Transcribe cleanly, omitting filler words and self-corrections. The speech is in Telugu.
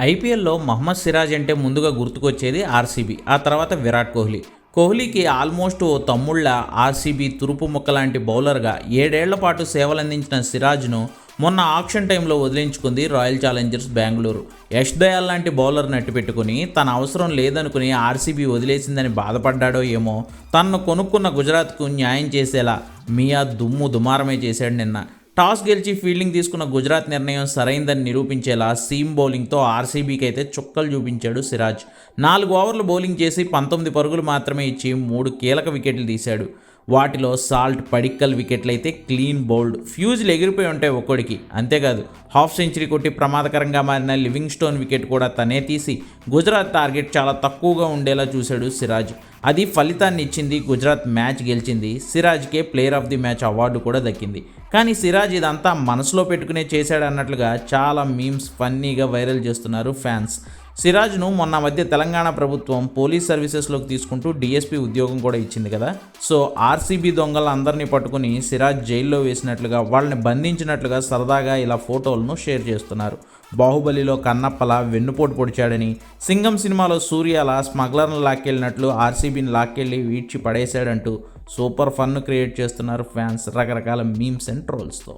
ఐపీఎల్లో మహమ్మద్ సిరాజ్ అంటే ముందుగా గుర్తుకొచ్చేది ఆర్సీబీ, ఆ తర్వాత విరాట్ కోహ్లీ. కోహ్లీకి ఆల్మోస్ట్ ఓ తమ్ముళ్ళ ఆర్సీబీ తురుపు ముక్క లాంటి బౌలర్గా 7 ఏళ్ల పాటు సేవలందించిన సిరాజ్ను మొన్న ఆక్షన్ టైంలో వదిలించుకుంది రాయల్ ఛాలెంజర్స్ బెంగళూరు. యష్ దయాల్ లాంటి బౌలర్ నట్టిపెట్టుకుని తన అవసరం లేదనుకుని ఆర్సీబీ వదిలేసిందని బాధపడ్డాడో ఏమో, తనను కొనుక్కున్న గుజరాత్కు న్యాయం చేసేలా మియా దుమ్ము దుమారమే చేశాడు నిన్న. టాస్ గెలిచి ఫీల్డింగ్ తీసుకున్న గుజరాత్ నిర్ణయం సరైందని నిరూపించేలా సీమ్ బౌలింగ్తో ఆర్సీబీకి అయితే చుక్కలు చూపించాడు సిరాజ్. 4 ఓవర్లు బౌలింగ్ చేసి 19 పరుగులు మాత్రమే ఇచ్చి 3 కీలక వికెట్లు తీశాడు. వాటిలో సాల్ట్, పడిక్కల్ వికెట్లు అయితే క్లీన్ బౌల్డ్. ఫ్యూజ్లు ఎగిరిపోయి ఉంటాయి ఒక్కొడికి. అంతేకాదు, హాఫ్ సెంచరీ కొట్టి ప్రమాదకరంగా మారిన లివింగ్ స్టోన్ వికెట్ కూడా తనే తీసి గుజరాత్ టార్గెట్ చాలా తక్కువగా ఉండేలా చూశాడు సిరాజ్. అది ఫలితాన్ని ఇచ్చింది. గుజరాత్ మ్యాచ్ గెలిచింది. సిరాజ్కే player of the match award కూడా దక్కింది. కానీ సిరాజ్ ఇదంతా మనసులో పెట్టుకునే చేశాడన్నట్లుగా చాలా మీమ్స్ ఫన్నీగా వైరల్ చేస్తున్నారు ఫ్యాన్స్. సిరాజ్ను మొన్న మధ్య తెలంగాణ ప్రభుత్వం పోలీస్ సర్వీసెస్లోకి తీసుకుంటూ డీఎస్పీ ఉద్యోగం కూడా ఇచ్చింది కదా. సో ఆర్సీబీ దొంగలందరినీ పట్టుకుని సిరాజ్ జైల్లో వేసినట్లుగా, వాళ్ళని బంధించినట్లుగా సరదాగా ఇలా ఫోటోలను షేర్ చేస్తున్నారు. బాహుబలిలో కన్నప్పలా వెన్నుపోటు పొడిచాడని, సింగం సినిమాలో సూర్యలా స్మగ్లర్ను లాక్కెళ్ళినట్లు ఆర్సీబీని లాక్కెళ్ళి వీడ్చి పడేశాడంటూ సూపర్ ఫన్ క్రియేట్ చేస్తున్నారు ఫ్యాన్స్ రకరకాల మీమ్స్ అండ్ ట్రోల్స్తో.